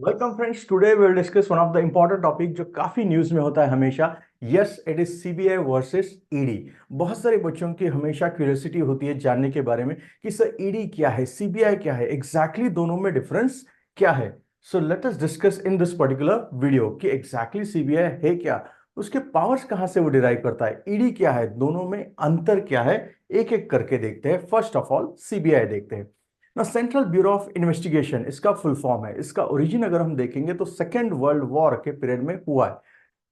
Welcome friends, today we will discuss one of the important topic जो काफी news में होता है हमेशा। Yes, it is CBI versus ED. बहुत सारे बच्चों की हमेशा क्यूरियोसिटी होती है जानने के बारे में कि सर ईडी क्या है, सीबीआई क्या है, एग्जैक्टली दोनों में डिफरेंस क्या है। So let us discuss in this particular video कि एग्जैक्टली सीबीआई है क्या, उसके पावर्स कहां से वो डिराइव करता है, ईडी क्या है, दोनों में अंतर क्या है। एक एक करके देखते हैं। फर्स्ट ऑफ ऑल सीबीआई देखते हैं ना। सेंट्रल ब्यूरो ऑफ इन्वेस्टिगेशन इसका फुल फॉर्म है। इसका ओरिजिन अगर हम देखेंगे तो सेकेंड वर्ल्ड वॉर के पीरियड में हुआ है।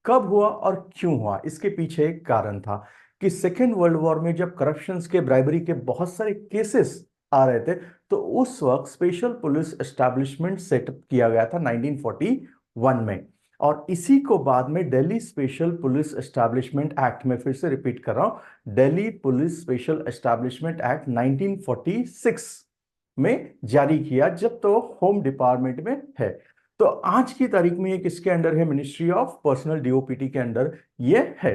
कब हुआ और क्यों हुआ, इसके पीछे एक कारण था कि सेकेंड वर्ल्ड वॉर में जब करप्शंस के, ब्राइबरी के बहुत सारे केसेस आ रहे थे, तो उस वक्त स्पेशल पुलिस एस्टैब्लिशमेंट सेटअप किया गया था 1941 में। और इसी को बाद में Delhi special police establishment act में, फिर से रिपीट कर रहा हूं, Delhi police special establishment act 1946 में जारी किया, जब तो होम डिपार्टमेंट में है। तो आज की तारीख में ये किसके अंडर है? मिनिस्ट्री ऑफ पर्सनल डीओपीटी के अंडर ये है।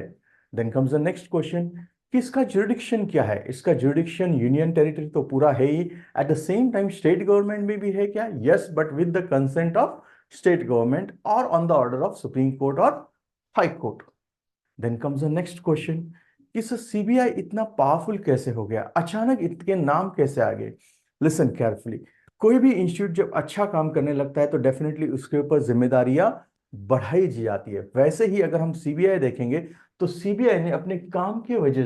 Then comes the next question कि इसका जुरिडिक्शन क्या है। इसका जुरिडिक्शन यूनियन टेरिटरी तो पूरा है ही, at the same time state government में भी है क्या? Yes, but with the consent of state government और on the order of supreme court और high court. Then comes the next question कि सर सीबीआई इतना पावरफुल कैसे हो गया, अचानक इतने नाम कैसे आ गए। Listen carefully. कोई भी इंस्टीट्यूट जब अच्छा काम करने लगता है तो डेफिनेटली उसके ऊपर जिम्मेदारियां बढ़ाई जी जाती है। वैसे ही अगर हम सीबीआई देखेंगे तो सीबीआई ने अपने काम के वजह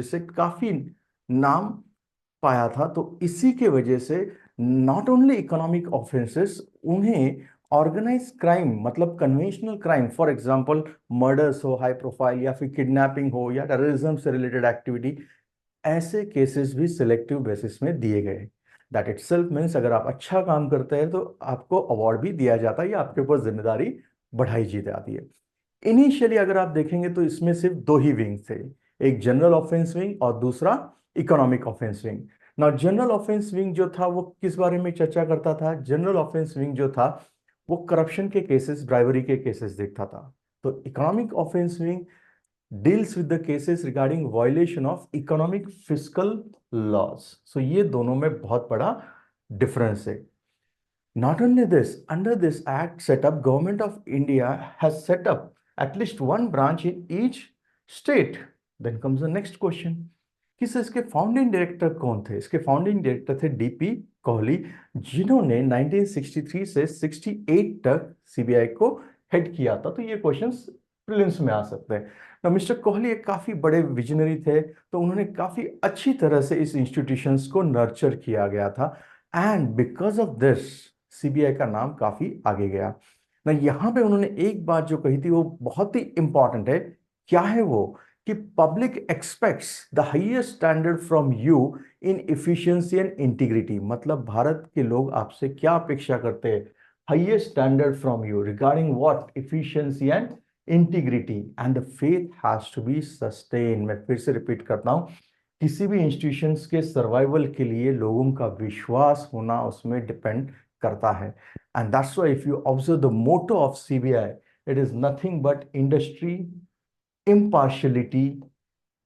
से काफी नाम पाया था। तो इसी के वजह से नॉट ओनली इकोनॉमिक ऑफेंसेस, उन्हें ऑर्गेनाइज क्राइम, मतलब conventional crime, for example murders हो हाई प्रोफाइल, या फिर किडनैपिंग हो, या टेररिज्म से रिलेटेड एक्टिविटी, ऐसे केसेस भी सिलेक्टिव बेसिस में दिए गए। दैट इट सेल्फ मीन्स अगर आप अच्छा काम करते हैं तो आपको अवार्ड भी दिया जाता है या आपके ऊपर जिम्मेदारी बढ़ाई जी जाती है। इनिशियली अगर आप देखेंगे तो इसमें सिर्फ दो ही विंग थे, एक जनरल ऑफेंस विंग और दूसरा इकोनॉमिक ऑफेंस विंग। ना जनरल ऑफेंस विंग जो था वो किस बारे में चर्चा करता था? जनरल ऑफेंस विंग जो था वो करप्शन के केसेस, ब्राइवरी के केसेस देखता था। तो economic offence wing deals with the cases regarding violation of economic fiscal laws. So ये दोनों में बहुत बड़ा डिफरेंस है। Not only this, under this act setup, Government of India has set up at least one branch in each state. Then comes the next question. किस इसके founding director कौन थे? इसके फाउंडिंग डायरेक्टर थे डीपी कोहली, जिन्होंने 1963 से 68 तक सीबीआई को हेड किया था। तो ये क्वेश्चंस प्रीलिम्स में आ सकते हैं ना। मिस्टर कोहली एक काफी बड़े विजनरी थे, तो उन्होंने काफी अच्छी तरह से इस इंस्टीट्यूशंस को नर्चर किया गया था। And because of this CBI का नाम काफी आगे गया ना। यहां पे उन्होंने एक बात जो कही थी वो बहुत ही इंपॉर्टेंट है। क्या है वो? कि public expects the highest standard from you in efficiency and integrity. मतलब भारत के लोग आपसे क्या अपेक्षा करते हैं? Highest standard from you regarding what? Efficiency and integrity, and the faith has to be sustain. मैं फिर से रिपीट करता हूं, किसी भी इंस्टीट्यूशंस के सर्वाइवल के लिए लोगों का विश्वास होना उसमें डिपेंड करता है। And that's why if you observe the motto of CBI, it is nothing but industry, impartiality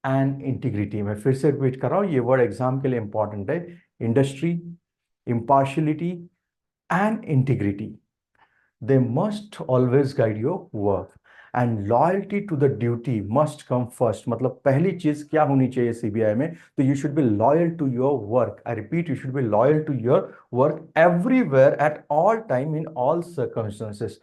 and integrity. मैं फिर से रिपीट कर रहा हूं, ये वर्ड एग्जाम के लिए इंपॉर्टेंट है। Industry, impartiality and integrity, they must always guide your work and loyalty to the duty must come first। मतलब पहली चीज क्या होनी चाहिए सीबीआई में? तो you should be loyal to your work। I repeat, you should be loyal to your work everywhere at all time in all circumstances।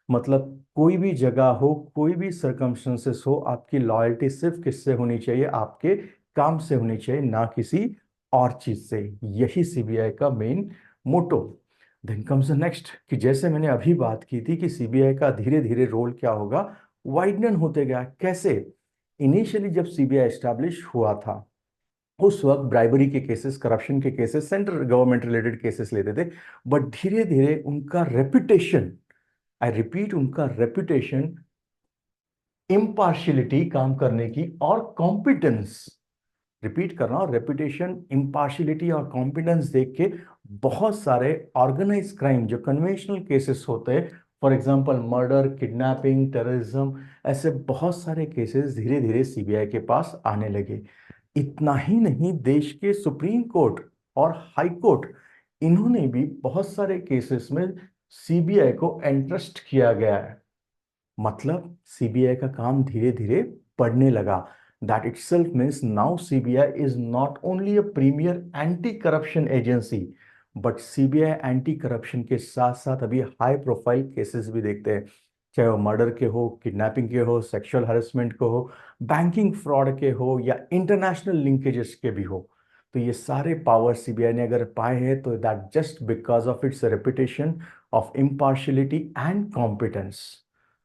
मतलब कोई भी जगह हो, कोई भी सर्कमस्टेंसेस हो, आपकी लॉयल्टी सिर्फ किससे होनी चाहिए? आपके काम से होनी चाहिए, ना किसी और चीज से। यही सीबीआई का main motto. Then comes the next कि जैसे मैंने अभी बात की थी कि सीबीआई का धीरे धीरे रोल क्या होगा, वाइडन होते गया। कैसे? इनिशियली जब सीबीआई एस्टैब्लिश हुआ था उस वक्त ब्राइबरी के केसेस, करप्शन के cases, central government related cases लेते थे। बट धीरे धीरे उनका रेपुटेशन, आई रिपीट, उनका रेपुटेशन, इम्पार्शियलिटी काम करने की और कॉम्पिटेंस, रिपीट कर रहा हूं, रेपुटेशन, इंपार्शियलिटी और कॉम्पिटेंस देख के बहुत सारे ऑर्गेनाइज क्राइम जो कन्वेंशनल केसेस होते हैं, for example murder, kidnapping, terrorism, ऐसे बहुत सारे केसेस धीरे धीरे सीबीआई के पास आने लगे। इतना ही नहीं, देश के सुप्रीम कोर्ट और हाई कोर्ट, इन्होंने भी बहुत सारे केसेस में सीबीआई को एंट्रस्ट किया गया है। मतलब सीबीआई का काम धीरे धीरे बढ़ने लगा। That itself means now CBI is not only a premier anti corruption agency, but CBI anti corruption के साथ साथ अभी हाई प्रोफाइल केसेस भी देखते हैं, चाहे वो मर्डर के हो, किडनैपिंग के हो, सेक्सुअल हरेसमेंट के हो, बैंकिंग फ्रॉड के हो, या इंटरनेशनल लिंकेजेस के भी हो। तो ये सारे पावर सीबीआई ने अगर पाए हैं तो that just because of its reputation of impartiality and competence.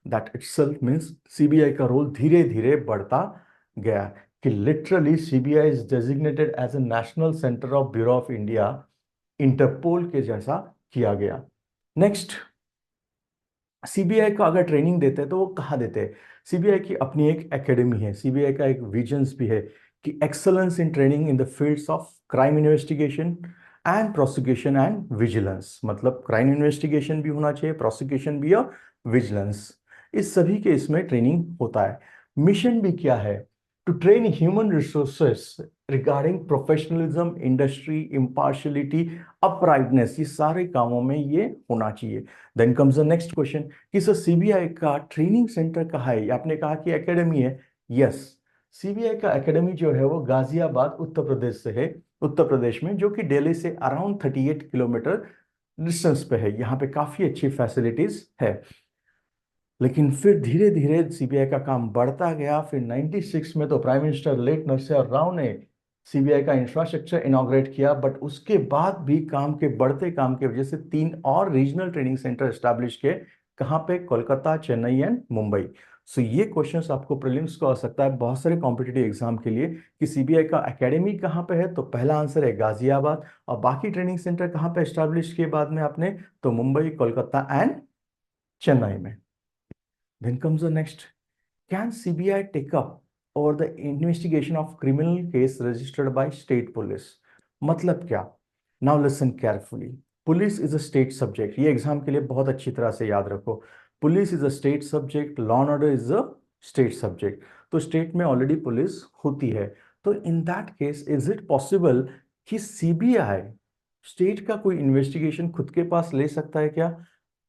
That itself means CBI का रोल धीरे धीरे बढ़ता गया, कि literally CBI is designated as a national centre of bureau of India, Interpol के जैसा किया गया। नेक्स्ट, सीबीआई का अगर ट्रेनिंग देते हैं तो वो कहाँ देते हैं? सीबीआई की अपनी एक एकेडमी है, सीबीआई का एक विजन्स भी है कि excellence in training in the fields of crime investigation and prosecution and vigilance. मतलब क्राइम इन्वेस्टिगेशन भी होना चाहिए, प्रोसिक्यूशन भी और विजिलेंस, इस सभी के इसमें ट्रेनिंग होता है। मिशन भी क्या है? To train human resources regarding professionalism, industry, impartiality, uprightness, ये सारे कामों में ये होना चाहिए। Then comes the next question कि सर सीबीआई का ट्रेनिंग सेंटर कहाँ है? आपने कहा कि एकेडमी है। यस, सीबीआई का एकेडमी जो है वो गाजियाबाद उत्तर प्रदेश से है, उत्तर प्रदेश में, जो कि दिल्ली से अराउंड 38 किलोमीटर डिस्टेंस पे है। यहाँ पे काफी अच्छी फैसिलिटीज है। लेकिन फिर धीरे धीरे सीबीआई का काम बढ़ता गया। फिर 96 में तो prime minister late Narasimha Rao ने सीबीआई का इंफ्रास्ट्रक्चर इनॉग्रेट किया, बट उसके बाद भी काम के बढ़ते काम की वजह से 3 और रीजनल ट्रेनिंग सेंटर एस्टैब्लिश किए। कहाँ पे? कोलकाता, चेन्नई एंड मुंबई। सो ये क्वेश्चंस आपको प्रीलिम्स को आ सकता है बहुत सारे कॉम्पिटिटिव एग्जाम के लिए, कि सीबीआई का एकेडमी कहाँ पे है? तो पहला आंसर है गाजियाबाद। और बाकी ट्रेनिंग सेंटर कहाँ पे एस्टैब्लिश किए बाद में आपने? तो मुंबई, कोलकाता एंड चेन्नई में। Then comes the next. Can CBI take up over the investigation of criminal case registered by state police? मतलब क्या? Now listen carefully. Police is a state subject. ये एग्जाम के लिए बहुत अच्छी तरह से याद रखो। Police is a state subject. Law and order is a state subject. तो स्टेट में ऑलरेडी पुलिस होती है। तो in that case is it possible कि सीबीआई स्टेट का कोई इन्वेस्टिगेशन खुद के पास ले सकता है क्या?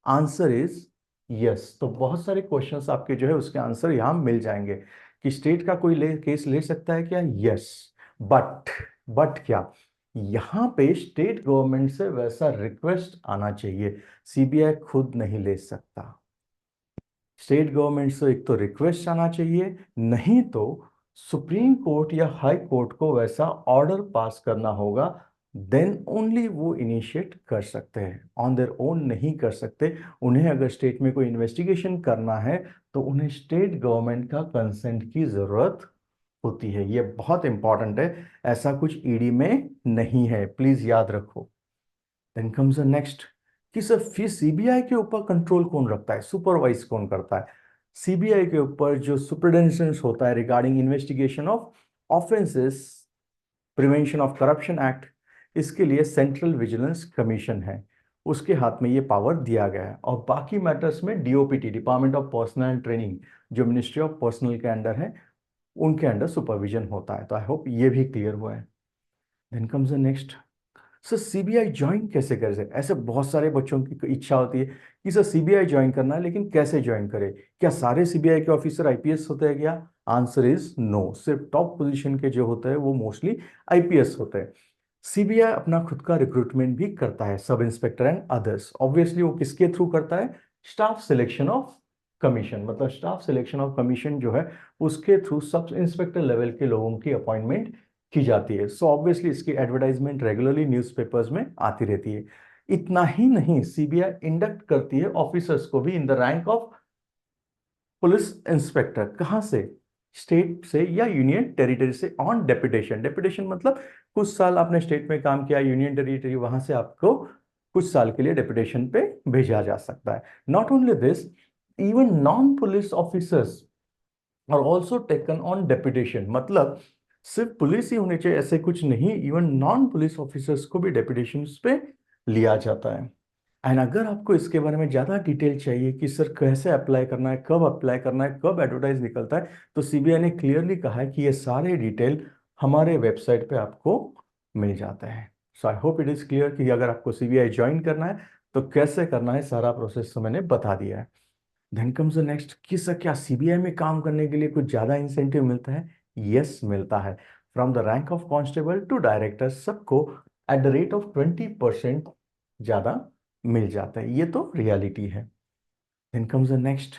Answer is yes. तो बहुत सारे क्वेश्चंस आपके जो है उसके आंसर यहां मिल जाएंगे कि स्टेट का कोई केस ले सकता है क्या? यस। बट क्या? यहां पे स्टेट गवर्नमेंट से वैसा रिक्वेस्ट आना चाहिए, सीबीआई खुद नहीं ले सकता। स्टेट गवर्नमेंट से एक तो रिक्वेस्ट आना चाहिए, नहीं तो सुप्रीम कोर्ट या हाई कोर्ट को वैसा ऑर्डर पास करना होगा। देन ओनली वो इनिशिएट कर सकते हैं, ऑन देयर ओन नहीं कर सकते। उन्हें अगर स्टेट में कोई इन्वेस्टिगेशन करना है तो उन्हें स्टेट गवर्नमेंट का कंसेंट की जरूरत होती है। ये बहुत इंपॉर्टेंट है, ऐसा कुछ ईडी में नहीं है, प्लीज याद रखो। देन कम्स द नेक्स्ट कि सर फिर सीबीआई के ऊपर कंट्रोल कौन रखता है, सुपरवाइज कौन करता है? सीबीआई के ऊपर जो सुपरिटेंडेंस होता है regarding investigation of offences, prevention of corruption act, इसके लिए सेंट्रल विजिलेंस कमीशन है, उसके हाथ में ये पावर दिया गया है। और बाकी मैटर्स में DOPT, department of personal and training, जो मिनिस्ट्री ऑफ पर्सनल के अंडर है, उनके अंडर सुपरविजन होता है। तो आई होप ये भी क्लियर हुआ है। Then comes the next, sir CBI join कैसे कर सकते? ऐसे बहुत सारे बच्चों की इच्छा होती है कि सर सीबीआई ज्वाइन करना है, लेकिन कैसे ज्वाइन करे? क्या सारे सीबीआई के ऑफिसर आईपीएस होते हैं क्या? Answer is no. सिर्फ टॉप पोजीशन के जो होते हैं वो मोस्टली आईपीएस होते हैं। सीबीआई अपना खुद का रिक्रूटमेंट भी करता है, sub inspector and others. Obviously वो किसके थ्रू करता है? Staff selection of commission. मतलब स्टाफ सिलेक्शन ऑफ कमीशन जो है उसके थ्रू सब इंस्पेक्टर लेवल के लोगों की अपॉइंटमेंट की जाती है। सो ऑब्वियसली इसकी एडवर्टाइजमेंट रेगुलरली न्यूज़पेपर्स में आती रहती है। इतना ही नहीं, सीबीआई इंडक्ट करती है ऑफिसर्स को भी in the rank of police inspector. कहां से? स्टेट से या यूनियन टेरिटरी से, ऑन डेपुटेशन। डेपुटेशन मतलब कुछ साल आपने स्टेट में काम किया, यूनियन टेरिटरी, वहां से आपको कुछ साल के लिए डेपुटेशन पे भेजा जा सकता है। Not only this, even non police officers और ऑल्सो टेकन ऑन डेपुटेशन। मतलब सिर्फ पुलिस ही होनी चाहिए ऐसे कुछ नहीं, इवन नॉन पुलिस ऑफिसर्स को भी डेपुटेशन पे लिया जाता है। एंड अगर आपको इसके बारे में ज़्यादा डिटेल चाहिए कि सर कैसे अप्लाई करना है, कब अप्लाई करना है, कब एडवर्टाइज निकलता है, तो सीबीआई ने क्लियरली कहा है कि ये सारे डिटेल हमारे वेबसाइट पे आपको मिल जाते हैं। So I hope it is clear कि अगर आपको सीबीआई ज्वाइन करना है तो कैसे करना है सारा प्रोसेस तो मैंने बता दिया है। देन कम्स द नेक्स्ट कि सर क्या सीबीआई में काम करने के लिए कुछ ज्यादा इंसेंटिव मिलता है? यस, मिलता है। From the rank of constable to director सबको एट द रेट ऑफ 20% ज्यादा मिल जाता है। ये तो रियलिटी है। देन कम्स द नेक्स्ट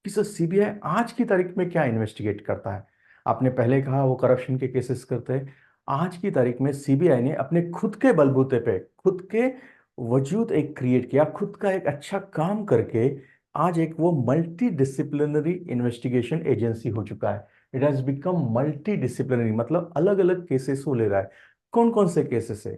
कि सर सीबीआई आज की तारीख में क्या इन्वेस्टिगेट करता है? आपने पहले कहा वो करप्शन के केसेस करते हैं। आज की तारीख में सीबीआई ने अपने खुद के बलबूते पे खुद के वजूद एक क्रिएट किया, खुद का एक अच्छा काम करके आज एक वो मल्टी डिसिप्लिनरी इन्वेस्टिगेशन एजेंसी हो चुका है। It has become multi disciplinary, मतलब अलग अलग केसेस वो ले रहा है। कौन कौन से केसेस है?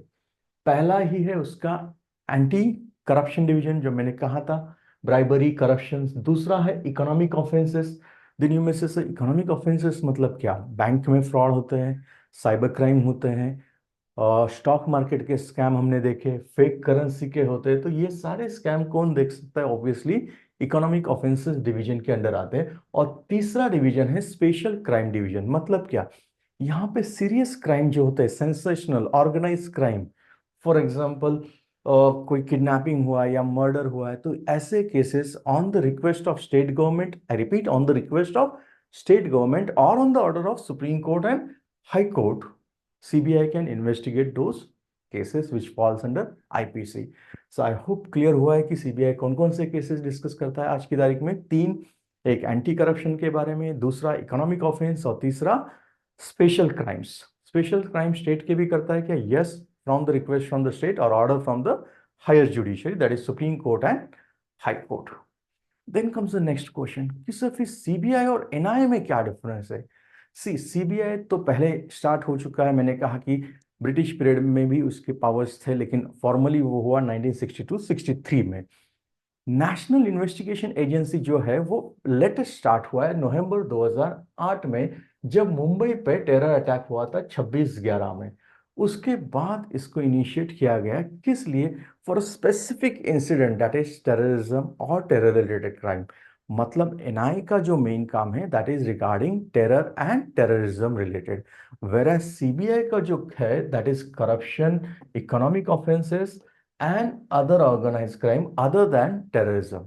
पहला ही है उसका एंटी करप्शन डिवीजन, जो मैंने कहा था, ब्राइबरी करप्शन। दूसरा है इकोनॉमिक ऑफेंसेस। दिन में से इकोनॉमिक ऑफेंसेस मतलब क्या? बैंक में फ्रॉड होते हैं, साइबर क्राइम होते हैं, स्टॉक मार्केट के स्कैम हमने देखे, फेक करेंसी के होते हैं। तो ये सारे स्कैम कौन देख सकता है? ऑब्वियसली इकोनॉमिक ऑफेंसेस डिवीजन के अंडर आते हैं। और तीसरा डिवीजन है स्पेशल क्राइम डिवीजन। मतलब क्या? यहाँ पे सीरियस क्राइम जो होते हैं, sensational organise crime, for example कोई किडनैपिंग हुआ या मर्डर हुआ है, तो ऐसे cases on the request of state government, I repeat, on the request of state government और on the order of supreme court and high court, CBI can investigate those cases which falls under IPC. So I hope clear हुआ है कि CBI कौन कौन से cases discuss करता है आज की तारीख में। तीन, एक एंटी करप्शन के बारे में, दूसरा इकोनॉमिक ऑफेंस, और तीसरा special crimes. Special crime state के भी करता है क्या? Yes, from the request from the state और order from the higher judiciary, that is supreme court and high court. Then comes the next question कि sir फिर सीबीआई और NIA में क्या डिफरेंस है? सी सीबीआई तो पहले स्टार्ट हो चुका है, मैंने कहा कि ब्रिटिश पीरियड में भी उसके पावर्स थे, लेकिन फॉर्मली वो हुआ 1962-63 में। नेशनल इन्वेस्टिगेशन एजेंसी जो है वो लेटेस्ट स्टार्ट हुआ है नवंबर 2008 में, जब मुंबई पे टेरर अटैक हुआ था 26/11 में। उसके बाद इसको इनिशिएट किया गया, किस लिए? For a specific incident, that is terrorism और टेरर रिलेटेड क्राइम। मतलब एनआई का जो मेन काम है that is regarding terror and terrorism related, where CBI का जो है that is corruption, economic offences and other organized crime other than terrorism.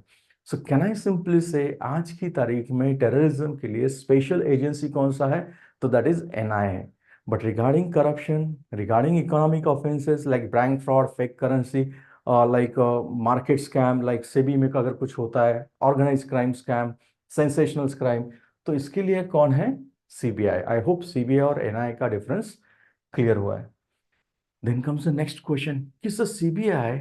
So can I simply say आज की तारीख में टेररिज्म के लिए स्पेशल एजेंसी कौन सा है? तो that is NIA. But regarding corruption, regarding economic offences like bank fraud, fake currency, like market scam, like SEBI में अगर कुछ होता है, organize crime scam, sensational crime, तो इसके लिए कौन है? सीबीआई। आई होप सीबीआई और एनआईए का डिफरेंस क्लियर हुआ है। Then comes the next question कि सर सीबीआई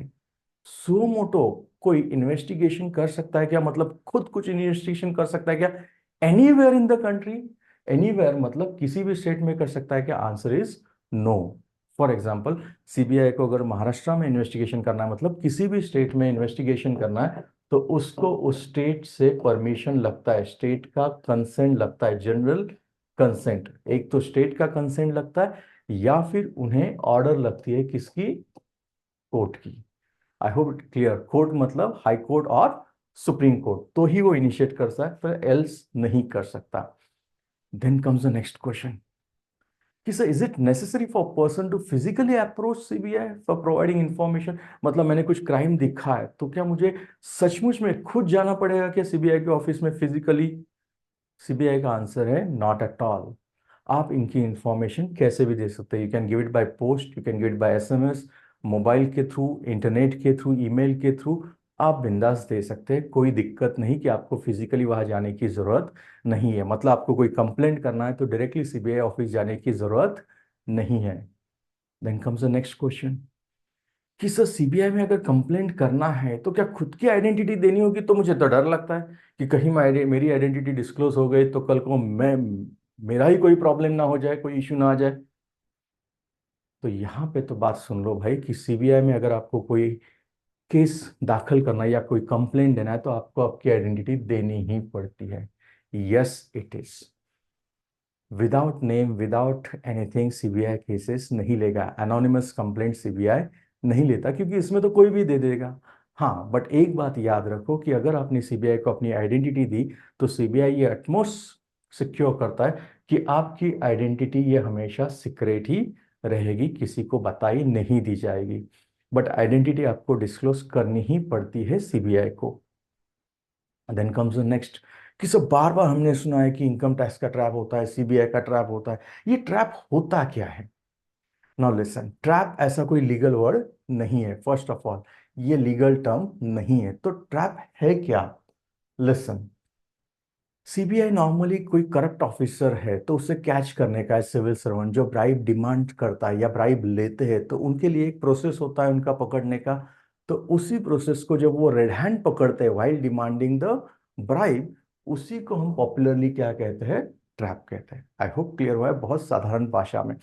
सो मोटो कोई इन्वेस्टिगेशन कर सकता है क्या? मतलब खुद कुछ इन्वेस्टिगेशन कर सकता है क्या anywhere in the country? Anywhere मतलब किसी भी स्टेट में कर सकता है क्या? Answer is no. For example, CBI को अगर महाराष्ट्र में इन्वेस्टिगेशन करना है, मतलब किसी भी स्टेट में इन्वेस्टिगेशन करना है, तो उसको उस स्टेट से परमिशन लगता है, स्टेट का कंसेंट लगता है, जनरल कंसेंट। एक तो स्टेट का कंसेंट लगता है, या फिर उन्हें ऑर्डर लगती है किसकी? कोर्ट की। आई होप इट क्लियर। कोर्ट मतलब हाई कोर्ट और सुप्रीम कोर्ट, तो ही वो इनिशिएट कर सकता है, एल्स नहीं कर सकता। Then comes the next question कि sir is it necessary for person to physically approach CBI for providing information? मतलब मैंने कुछ क्राइम दिखा है, तो क्या मुझे सचमुच में खुद जाना पड़ेगा क्या सीबीआई के ऑफिस में फिजिकली? सीबीआई का आंसर है नॉट एट ऑल। आप इनकी इंफॉर्मेशन कैसे भी दे सकते हैं। You can give it by post, you can give it by SMS, mobile के थ्रू, इंटरनेट के थ्रू, ईमेल के थ्रू, आप बिंदास दे सकते हैं। कोई दिक्कत नहीं कि आपको फिजिकली वहां जाने की जरूरत नहीं है। मतलब आपको कोई कंप्लेंट करना है तो डायरेक्टली सीबीआई ऑफिस जाने की जरूरत नहीं है। Then comes the next question कि सर सीबीआई में अगर कंप्लेंट करना है तो क्या खुद की आइडेंटिटी देनी होगी? तो मुझे तो डर लगता है कि कहीं मेरी आइडेंटिटी डिस्क्लोज हो गई तो कल को मैं मेरा ही कोई प्रॉब्लम ना हो जाए, कोई इशू ना आ जाए। तो यहाँ पे तो बात सुन लो भाई कि सीबीआई में अगर आपको कोई केस दाखिल करना है या कोई कंप्लेंट देना है तो आपको आपकी आइडेंटिटी देनी ही पड़ती है। Yes it is. Without name, without anything CBI cases नहीं लेगा। एनोनिमस कंप्लेंट सीबीआई नहीं लेता, क्योंकि इसमें तो कोई भी दे देगा। हाँ, बट एक बात याद रखो कि अगर आपने सीबीआई को अपनी आइडेंटिटी दी तो सीबीआई ये एटमोस्ट सिक्योर करता है कि आपकी आइडेंटिटी ये हमेशा सीक्रेट ही रहेगी, किसी को बताई नहीं दी जाएगी। बट आइडेंटिटी आपको डिस्क्लोज करनी ही पड़ती है सीबीआई को। देन कम्स द नेक्स्ट कि सब बार बार हमने सुना है कि इनकम टैक्स का ट्रैप होता है, सीबीआई का ट्रैप होता है। ये ट्रैप होता क्या है? नाउ लिसन, ट्रैप ऐसा कोई लीगल वर्ड नहीं है। फर्स्ट ऑफ ऑल ये लीगल टर्म नहीं है। तो ट्रैप है क्या? लिसन, सीबीआई नॉर्मली कोई करप्ट ऑफिसर है तो उसे कैच करने का है, सिविल सर्वेंट जो ब्राइब डिमांड करता है या ब्राइब लेते हैं तो उनके लिए एक प्रोसेस होता है उनका पकड़ने का। तो उसी प्रोसेस को जब वो रेड हैंड पकड़ते हैं वाइल डिमांडिंग द ब्राइब, उसी को हम पॉपुलरली क्या कहते हैं? ट्रैप कहते हैं। आई होप क्लियर हुआ है बहुत साधारण भाषा में।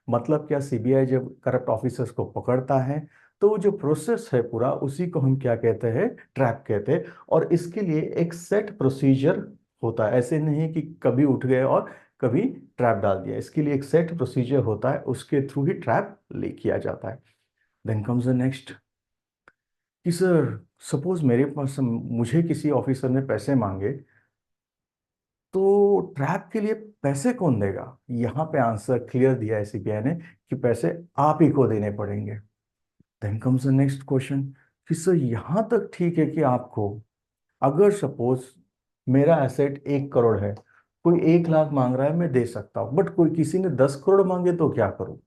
मतलब क्या, सीबीआई जब करप्ट ऑफिसर्स को पकड़ता है तो वो जो प्रोसेस है पूरा उसी को हम क्या कहते हैं? ट्रैप कहते हैं। और इसके लिए एक सेट प्रोसीजर होता है। ऐसे नहीं कि कभी उठ गए और कभी ट्रैप डाल दिया। इसके लिए एक सेट प्रोसीजर होता है, उसके थ्रू ही ट्रैप ले किया जाता है। देन कम्स द नेक्स्ट कि सर सपोज मेरे पास, मुझे किसी ऑफिसर ने पैसे मांगे तो ट्रैप के लिए पैसे कौन देगा? यहाँ पे आंसर क्लियर दिया है सीबीआई ने कि पैसे आप ही को देने पड़ेंगे। Then comes the next question कि सर यहाँ तक ठीक है कि आपको, अगर सपोज मेरा एसेट 1 करोड़ है, कोई 1 लाख मांग रहा है, मैं दे सकता हूँ, बट कोई किसी ने 10 करोड़ मांगे तो क्या करूँ?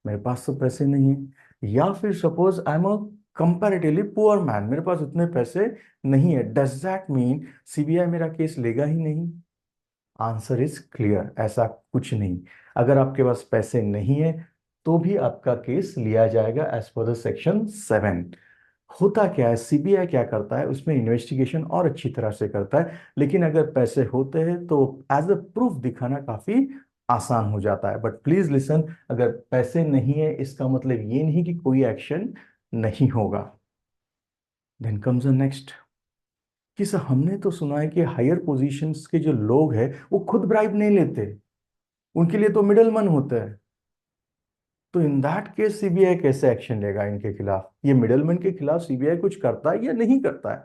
मेरे पास तो पैसे नहीं है। या फिर suppose I am a comparatively poor man, मेरे पास उतने पैसे नहीं है, डज दैट मीन सीबीआई मेरा केस लेगा ही नहीं? आंसर इज क्लियर, ऐसा कुछ नहीं। अगर आपके पास पैसे नहीं है तो भी आपका केस लिया जाएगा एज पर द सेक्शन 7। होता क्या है, सीबीआई क्या करता है, उसमें इन्वेस्टिगेशन और अच्छी तरह से करता है, लेकिन अगर पैसे होते हैं तो एज अ प्रूफ दिखाना काफी आसान हो जाता है। बट प्लीज लिसन, अगर पैसे नहीं है इसका मतलब ये नहीं कि कोई एक्शन नहीं होगा। देन कम्स द नेक्स्ट कि सर हमने तो सुना है कि हायर पोजीशंस के जो लोग हैं वो खुद ब्राइब नहीं लेते, उनके लिए तो मिडलमैन होता है। तो इन दैट केस सीबीआई कैसे एक्शन लेगा इनके खिलाफ? ये मिडलमैन के खिलाफ सीबीआई कुछ करता है या नहीं करता है?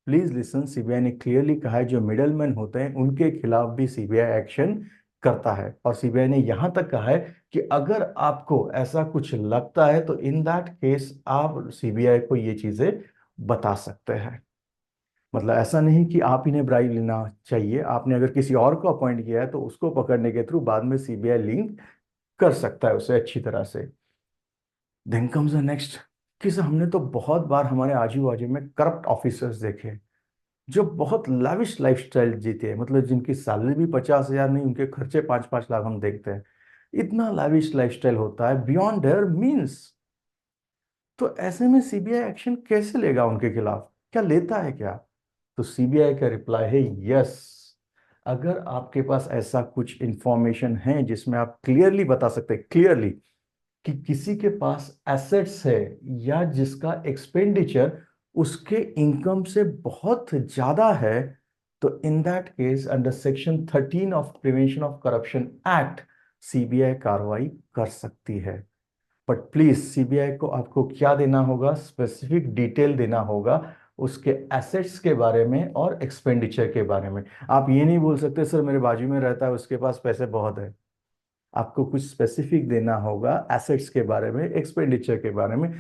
प्लीज लिसन, सीबीआई ने क्लियरली कहा है जो मिडलमैन होते हैं उनके खिलाफ भी सीबीआई एक्शन करता है। और सीबीआई ने यहां तक कहा है कि अगर आपको ऐसा कुछ लगता है तो इन दैट केस आप सीबीआई को ये चीजें बता सकते हैं। मतलब ऐसा नहीं कि आप इन्हें ब्राइब लेना चाहिए, आपने अगर किसी और को अपॉइंट किया है तो उसको पकड़ने के थ्रू बाद में सीबीआई लिंक कर सकता है उसे अच्छी तरह से। देन कम्स द नेक्स्ट कि सर हमने तो बहुत बार हमारे आजू बाजू में करप्ट ऑफिसर्स देखे जो बहुत लाविश लाइफस्टाइल जीते हैं, मतलब जिनकी सैलरी भी 50,000 नहीं, उनके खर्चे 5-5 लाख हम देखते हैं। इतना लाविश लाइफस्टाइल होता है बियॉन्ड देयर मीन्स। तो ऐसे में सीबीआई एक्शन कैसे लेगा उनके खिलाफ? क्या लेता है क्या? तो सीबीआई का रिप्लाई है यस। अगर आपके पास ऐसा कुछ इंफॉर्मेशन है जिसमें आप क्लियरली बता सकते हैं, क्लियरली, कि किसी के पास एसेट्स है या जिसका एक्सपेंडिचर उसके इनकम से बहुत ज्यादा है, तो in that case under section 13 of prevention of corruption act CBI कार्रवाई कर सकती है। बट प्लीज सीबीआई को आपको क्या देना होगा? स्पेसिफिक डिटेल देना होगा उसके एसेट्स के बारे में और एक्सपेंडिचर के बारे में। आप ये नहीं बोल सकते सर मेरे बाजू में रहता है उसके पास पैसे बहुत है। आपको कुछ स्पेसिफिक देना होगा एसेट्स के बारे में, एक्सपेंडिचर के बारे में,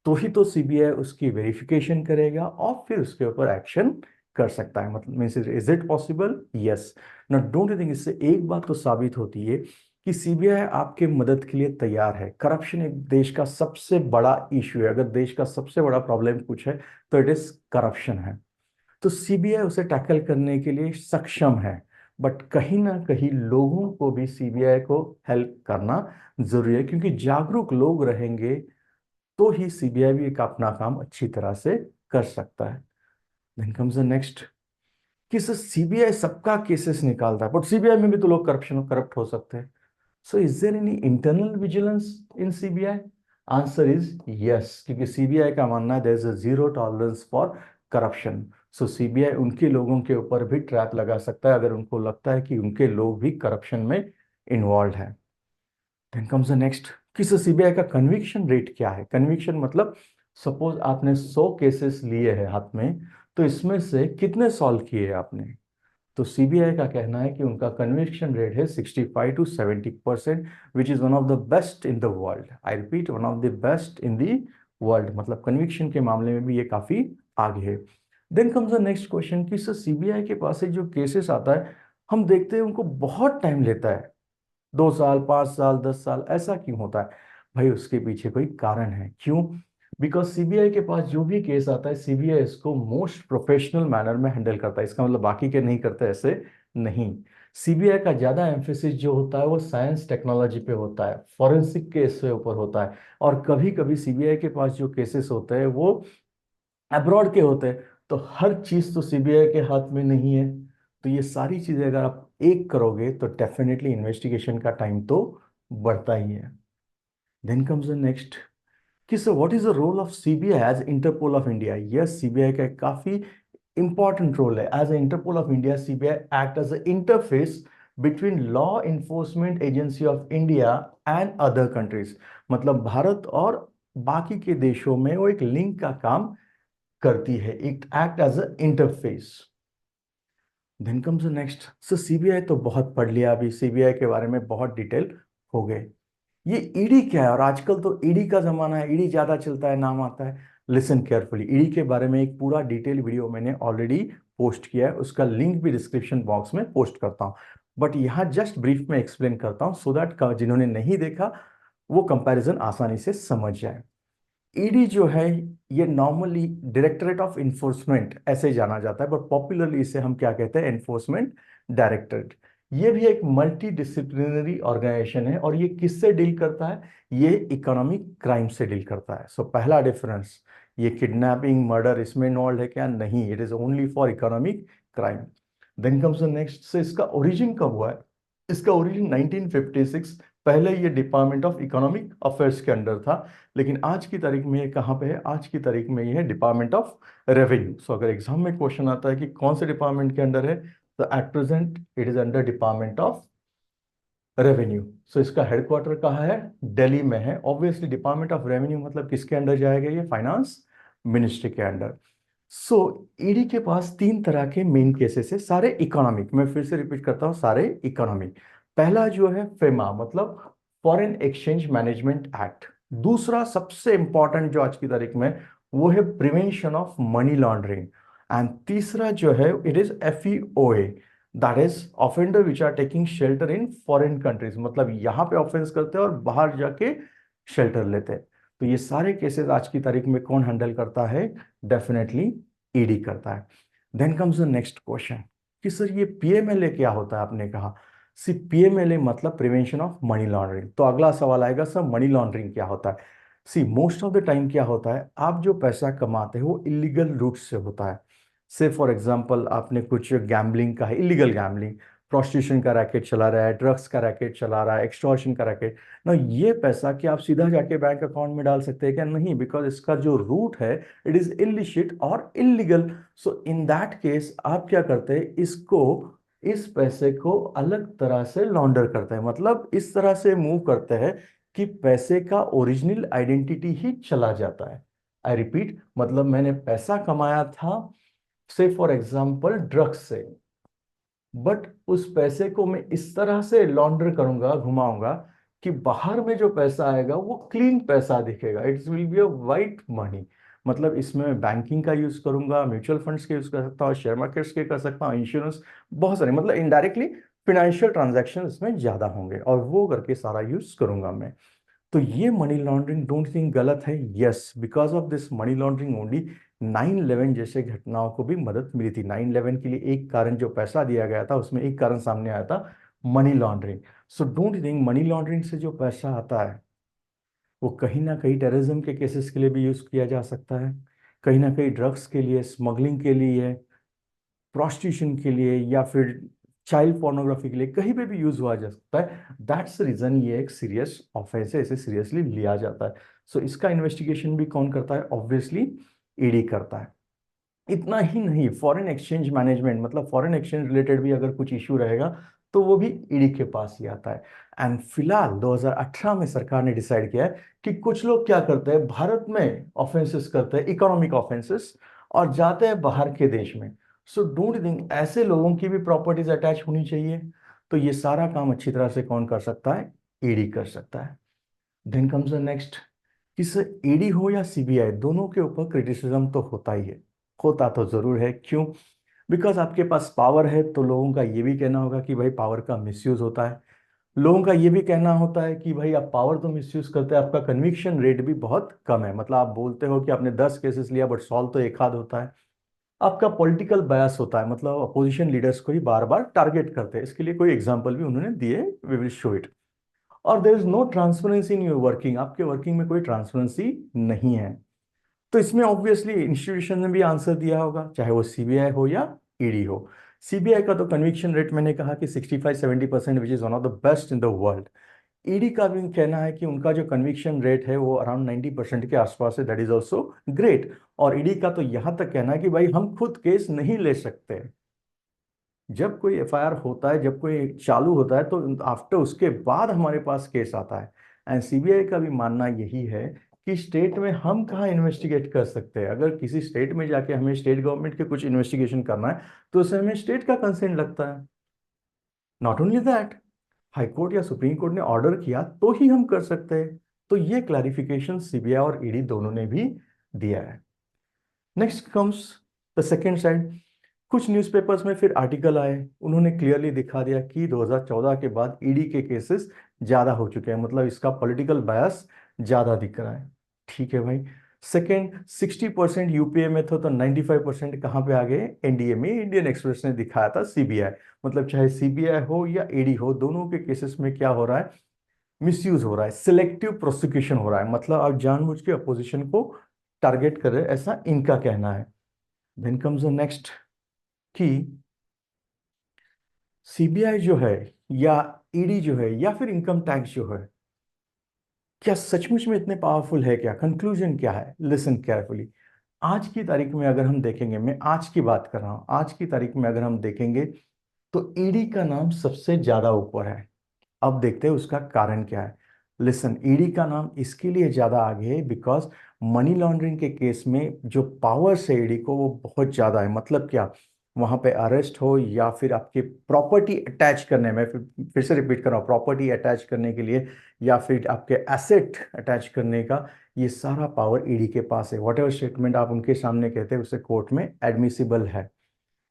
तो ही तो सीबीआई उसकी वेरिफिकेशन करेगा और फिर उसके ऊपर एक्शन कर सकता है। मतलब means is it possible? Yes. ना डोंट यू थिंक इससे एक बात तो साबित होती है कि सीबीआई आपके मदद के लिए तैयार है। करप्शन एक देश का सबसे बड़ा इशू है। अगर देश का सबसे बड़ा प्रॉब्लम कुछ है तो इट इज करप्शन है। तो सीबीआई उसे टैकल करने के लिए सक्षम है। बट कहीं ना कहीं लोगों को भी सीबीआई को हेल्प करना जरूरी है, क्योंकि जागरूक लोग रहेंगे तो ही सीबीआई भी एक अपना काम अच्छी तरह से कर सकता है। देन कम्स द नेक्स्ट कि सर सीबीआई सबका केसेस निकालता है, बट सीबीआई में भी तो लोग करप्शन करप्ट हो सकते हैं। So is there any internal vigilance in CBI? Answer is yes, क्योंकि सीबीआई का मानना है there is a zero tolerance for corruption. So CBI उनके लोगों के ऊपर भी ट्रैप लगा सकता है अगर उनको लगता है कि उनके लोग भी करप्शन में इन्वॉल्व है। देन कम्स द नेक्स्ट कि सर सीबीआई का कन्विक्शन रेट क्या है? कन्विक्शन मतलब सपोज आपने 100 केसेस लिए हैं हाथ में, तो इसमें से कितने सॉल्व किए आपने? तो सीबीआई का कहना है कि उनका कन्विक्शन रेट है 65 to 70%, which is one of the best in the world. I repeat, one of the best in the world, मतलब कन्विक्शन के मामले में भी ये काफी आगे है। Then comes the next question कि सर सीबीआई के पास से जो केसेस आता है, हम देखते हैं उनको बहुत टाइम लेता है, 2 साल, 5 साल, 10 साल, ऐसा क्यों होता है? भाई उसके पीछे कोई कारण है। क्यों? बिकॉज सीबीआई के पास जो भी केस आता है, सीबीआई इसको मोस्ट प्रोफेशनल मैनर में हैंडल करता है। इसका मतलब बाकी के नहीं करते, ऐसे नहीं। सीबीआई का ज्यादा एम्फेसिस जो होता है वो साइंस टेक्नोलॉजी पे होता है, फॉरेंसिक केस के ऊपर होता है। और कभी कभी सीबीआई के पास जो केसेस होते हैं वो अब्रॉड के होते हैं, तो हर चीज तो सीबीआई के हाथ में नहीं है। तो ये सारी चीजें अगर आप एक करोगे तो डेफिनेटली इन्वेस्टिगेशन का टाइम तो बढ़ता ही है। देन कम्स द नेक्स्ट कि sir what is the role of CBI as Interpol of India? Yes, CBI का एक काफी इंपॉर्टेंट रोल है। As a Interpol of India, CBI act as a interface between law enforcement agency of India and other countries. मतलब भारत और बाकी के देशों में वो एक लिंक का काम करती है, it act as a interface. Then comes the next, so CBI तो बहुत पढ़ लिया, अभी सीबीआई के बारे में बहुत डिटेल हो गए। ये ईडी क्या है? और आजकल तो ईडी का जमाना है, ईडी ज्यादा चलता है, नाम आता है। लिसन केयरफुली, ईडी के बारे में एक पूरा डिटेल वीडियो मैंने ऑलरेडी पोस्ट किया है, उसका लिंक भी डिस्क्रिप्शन बॉक्स में पोस्ट करता हूँ। बट यहाँ जस्ट ब्रीफ में एक्सप्लेन करता हूँ सो दैट जिन्होंने नहीं देखा वो कंपैरिजन आसानी से समझ जाए। ईडी जो है ये नॉर्मली डायरेक्टरेट ऑफ इन्फोर्समेंट ऐसे जाना जाता है, बट पॉपुलरली इसे हम क्या कहते हैं? Enforcement directorate. ये भी एक मल्टी डिसिप्लिनरी ऑर्गेनाइजेशन है और ये किससे डील करता है? ये इकोनॉमिक क्राइम से डील करता है। सो पहला डिफरेंस, ये किडनैपिंग मर्डर इसमें इन्वॉल्व है क्या? नहीं, it is only for economic crime. Then comes the next, से इसका ओरिजिन कब हुआ है? इसका ओरिजिन 1956, पहले ये डिपार्टमेंट ऑफ इकोनॉमिक अफेयर्स के अंडर था, लेकिन आज की तारीख में ये कहाँ पे है? आज की तारीख में ये है डिपार्टमेंट ऑफ रेवेन्यू। सो अगर एग्जाम में क्वेश्चन आता है कि कौन से डिपार्टमेंट के अंडर है, तो at present it is under department of revenue. So इसका हेडक्वार्टर कहाँ है? दिल्ली में है। ऑब्वियसली डिपार्टमेंट ऑफ रेवेन्यू मतलब किसके अंडर जाएगा? ये फाइनेंस मिनिस्ट्री के अंडर। सो ईडी के पास 3 तरह के मेन केसेस है, सारे इकोनॉमिक। मैं फिर से रिपीट करता हूँ, सारे इकोनॉमिक। पहला जो है फेमा, मतलब फॉरेन एक्सचेंज मैनेजमेंट एक्ट। दूसरा सबसे इंपॉर्टेंट जो आज की तारीख में, वो है prevention of money laundering. And तीसरा जो है it is FEOA, that is offender which are taking shelter in foreign countries, मतलब यहाँ पे ऑफेंस करते हैं और बाहर जाके शेल्टर लेते हैं। तो ये सारे केसेस आज की तारीख में कौन हैंडल करता है? डेफिनेटली ईडी करता है। Then comes the next question कि सर ये पीएमएलए क्या होता है? आपने कहा सी पीएमएलए मतलब प्रिवेंशन ऑफ मनी लॉन्ड्रिंग। तो अगला सवाल आएगा सर मनी लॉन्ड्रिंग क्या होता है? सी मोस्ट ऑफ द टाइम क्या होता है, आप जो पैसा कमाते हैं वो इलीगल रूट से होता है। से फॉर एग्जांपल आपने कुछ गैम्बलिंग का है, इलीगल गैम्बलिंग, प्रोस्टिट्यूशन का रैकेट चला रहा है, ड्रग्स का रैकेट चला रहा है, एक्सटॉर्शन का रैकेट ना, ये पैसा क्या आप सीधा जाके बैंक अकाउंट में डाल सकते हैं क्या? नहीं, बिकॉज इसका जो रूट है इट इज इलिशिट और illegal. So in that case आप क्या करते हैं? इसको, इस पैसे को अलग तरह से लॉन्डर करते हैं, मतलब इस तरह से मूव करते हैं कि पैसे का ओरिजिनल आइडेंटिटी ही चला जाता है। आई रिपीट, मतलब मैंने पैसा कमाया था से फॉर एग्जाम्पल ड्रग्स से, बट उस पैसे को मैं इस तरह से लॉन्डर करूंगा, घुमाऊंगा कि बाहर में जो पैसा आएगा वो क्लीन पैसा दिखेगा, it's will be a white money. मतलब इसमें मैं बैंकिंग का यूज करूंगा, म्यूचुअल फंड्स के यूज कर सकता हूँ, शेयर मार्केट्स के कर सकता हूँ, इंश्योरेंस, बहुत सारे, मतलब इनडायरेक्टली फिनेंशियल ट्रांजैक्शन इसमें ज्यादा होंगे और वो करके सारा यूज करूंगा मैं। तो ये मनी लॉन्ड्रिंग डोंट थिंक गलत है? Yes, because of this money laundering only 9/11 जैसे घटनाओं को भी मदद मिली थी। 9/11 के लिए एक कारण जो पैसा दिया गया था उसमें एक कारण सामने आया था, money laundering. So don't think money laundering से जो पैसा आता है वो कहीं ना कहीं टेररिज्म के केसेस के लिए भी यूज किया जा सकता है, कहीं ना कहीं ड्रग्स के लिए, स्मगलिंग के लिए, प्रोस्टिट्यूशन के लिए, या फिर चाइल्ड पोर्नोग्राफी के लिए, कहीं पे भी यूज हुआ जा सकता है। दैट्स रीजन ये एक सीरियस ऑफेंस है, इसे सीरियसली लिया जाता है। सो इसका इन्वेस्टिगेशन भी कौन करता है? ऑब्वियसली ईडी करता है। इतना ही नहीं, फॉरेन एक्सचेंज मैनेजमेंट, मतलब फॉरेन एक्सचेंज रिलेटेड भी अगर कुछ इशू रहेगा तो वो भी ईडी के पास ही आता है। एंड फिलहाल 2018 में सरकार ने डिसाइड किया है कि कुछ लोग क्या करते हैं, भारत में ऑफेंसेस करते हैं, इकोनॉमिक ऑफेंसेस, और जाते हैं बाहर के देश में। सो डोंट थिंक ऐसे लोगों की भी प्रॉपर्टीज अटैच होनी चाहिए। तो ये सारा काम अच्छी तरह से कौन कर सकता है? ईडी कर सकता है। देन कम्स द नेक्स्ट किस ईडी हो या सीबीआई, दोनों के ऊपर क्रिटिसिज्म तो होता ही है, होता तो जरूर है। क्यों? बिकॉज आपके पास पावर है तो लोगों का ये भी कहना होगा कि भाई पावर का मिसयूज होता है। लोगों का ये भी कहना होता है कि भाई आप पावर तो मिसयूज करते हैं, आपका कन्विक्शन रेट भी बहुत कम है। मतलब आप बोलते हो कि आपने 10 केसेस लिया बट सॉल्व तो एक आध होता है। आपका पॉलिटिकल बायस होता है, मतलब अपोजिशन लीडर्स को ही बार बार टारगेट करते हैं। इसके लिए कोई एग्जांपल भी उन्होंने दिए, वी विल शो इट। और there is no transparency in your working, आपके वर्किंग में कोई ट्रांसपेरेंसी नहीं है। तो इसमें ऑब्वियसली इंस्टीट्यूशन ने भी आंसर दिया होगा, चाहे वो सीबीआई हो या ईडी हो। सीबीआई का तो कन्विक्शन रेट मैंने कहा कि 65-70% विच is one of the best in the world. ED का भी कहना है कि उनका जो कन्विक्शन रेट है वो अराउंड 90% के आसपास है, दैट इज ऑल्सो ग्रेट। और ईडी का तो यहां तक कहना है कि भाई हम खुद केस नहीं ले सकते। जब कोई एफआईआर होता है, जब कोई चालू होता है, तो आफ्टर उसके बाद हमारे पास केस आता है। एंड सीबीआई का भी मानना यही है कि स्टेट में हम कहाँ इन्वेस्टिगेट कर सकते हैं। अगर किसी स्टेट में जाके हमें स्टेट गवर्नमेंट के कुछ इन्वेस्टिगेशन करना है तो उसमें हमें स्टेट का कंसेंट लगता है। Not only that, high court या सुप्रीम कोर्ट ने ऑर्डर किया तो ही हम कर सकते हैं। तो ये क्लैरिफिकेशन सीबीआई और ईडी दोनों ने भी दिया है। Next comes the second side. कुछ न्यूज़पेपर्स में फिर आर्टिकल आए, उन्होंने क्लियरली दिखा दिया कि 2014 के बाद ईडी के केसेस ज्यादा हो चुके हैं, मतलब इसका पॉलिटिकल बायस ज्यादा दिख रहा है। ठीक है भाई। सेकेंड, 60% यूपीए में था तो 95% कहाँ पे आ गए? एनडीए में। इंडियन एक्सप्रेस ने दिखाया था सीबीआई। मतलब चाहे सीबीआई हो या ईडी हो, दोनों के केसेस में क्या हो रहा है? मिसयूज हो रहा है, सिलेक्टिव प्रोसिक्यूशन हो रहा है। मतलब आप जानबूझ के अपोजिशन को टारगेट कर रहे हैं, ऐसा इनका कहना है। देन कम्स द नेक्स्ट कि सीबीआई जो है या ईडी जो है या फिर इनकम टैक्स जो है, क्या सचमुच में इतने पावरफुल है? क्या कंक्लूजन क्या है? Listen carefully. आज की तारीख में अगर हम देखेंगे, मैं आज की बात कर रहा हूं, आज की तारीख में अगर हम देखेंगे तो ईडी का नाम सबसे ज्यादा ऊपर है। अब देखते हैं उसका कारण क्या है। लिसन, ईडी का नाम इसके लिए ज्यादा आगे है बिकॉज मनी लॉन्ड्रिंग के केस में जो पावर्स है ईडी को वो बहुत ज्यादा है। मतलब क्या? वहां पे अरेस्ट हो या फिर आपके प्रॉपर्टी अटैच करने में, फिर से रिपीट कर रहा हूँ, प्रॉपर्टी अटैच करने के लिए या फिर आपके एसेट अटैच करने का, ये सारा पावर ईडी के पास है। वॉट एवर स्टेटमेंट आप उनके सामने कहते हैं उसे कोर्ट में एडमिसिबल है।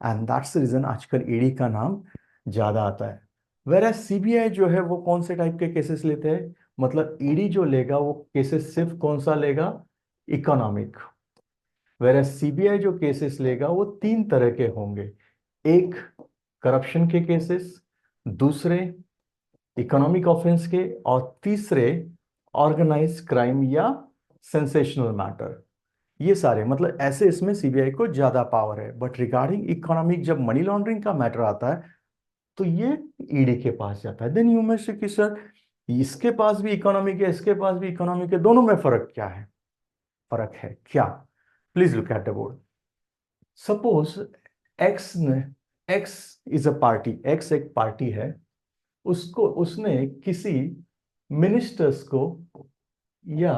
एंड दैट्स द रीजन आजकल ईडी का नाम ज्यादा आता है। वेर सीबीआई जो है वो कौन से टाइप के केसेस लेते हैं? मतलब ईडी जो लेगा वो केसेस सिर्फ कौन सा लेगा? इकोनॉमिक। वेर सीबीआई जो केसेस लेगा वो तीन तरह के होंगे। एक, करप्शन के केसेस। दूसरे, इकोनॉमिक ऑफेंस के। और तीसरे, ऑर्गेनाइज क्राइम या सेंसेशनल मैटर। ये सारे, मतलब ऐसे इसमें सीबीआई को ज्यादा पावर है। बट रिगार्डिंग इकोनॉमिक, जब मनी लॉन्ड्रिंग का मैटर आता है तो ये ईडी के पास जाता है। देन यू में से कि सर इसके पास भी इकोनॉमिक है, इसके पास भी इकोनॉमिक है, दोनों में फर्क क्या है? फर्क है क्या? Please look at the board. Suppose X ने, X is a party, X एक पार्टी है, उसको उसने किसी मिनिस्टर्स को या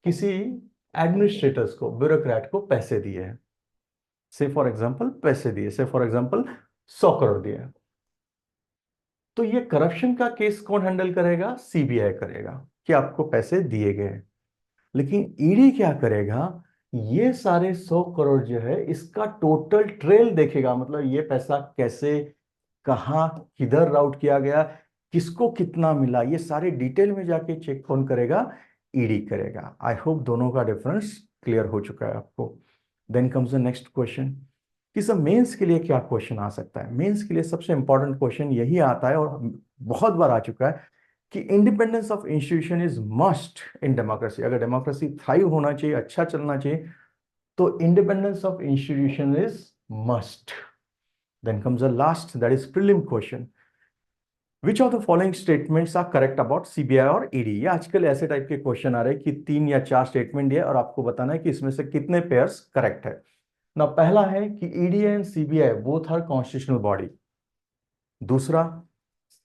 किसी एडमिनिस्ट्रेटर्स को, ब्यूरोक्रेट को पैसे दिए हैं। से फॉर एग्जांपल पैसे दिए, से फॉर एग्जांपल 100 करोड़ दिए। तो ये करप्शन का केस कौन हैंडल करेगा? सीबीआई करेगा कि आपको पैसे दिए गए। लेकिन ईडी क्या करेगा? ये सारे 100 करोड़ जो है इसका टोटल ट्रेल देखेगा। मतलब ये पैसा कैसे, कहाँ, किधर राउट किया गया, किसको कितना मिला, ये सारे डिटेल में जाके चेक कौन करेगा? ईडी करेगा। आई होप दोनों का डिफरेंस क्लियर हो चुका है आपको। Then comes the next question कि सब मेंस के लिए क्या क्वेश्चन आ सकता है। मेंस के लिए सबसे इंपॉर्टेंट क्वेश्चन यही आता है और बहुत बार आ चुका है कि independence of institution is must in democracy. अगर डेमोक्रेसी थ्राइव होना चाहिए, अच्छा चलना चाहिए, तो independence of institution is must. Then comes the last, that is prelim question. Which of the following statements are correct about CBI और ED? ये आजकल ऐसे टाइप के क्वेश्चन आ रहे हैं कि 3 या 4 स्टेटमेंट दिए और आपको बताना है कि इसमें से कितने पेयर्स करेक्ट है ना। पहला है कि ED and CBI both are constitutional body. दूसरा,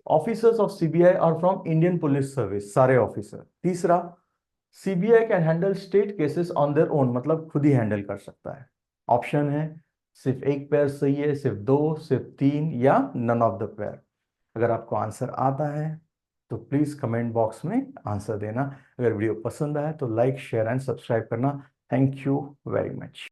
officers of CBI are from Indian police service, सारे ऑफिसर। तीसरा, CBI can handle state cases on their own, मतलब खुद ही हैंडल कर सकता है। ऑप्शन है सिर्फ एक पेयर सही है, सिर्फ दो, सिर्फ तीन, या नन ऑफ द पेयर। अगर आपको आंसर आता है तो प्लीज कमेंट बॉक्स में आंसर देना। अगर वीडियो पसंद आए तो लाइक शेयर एंड सब्सक्राइब करना। Thank you very much.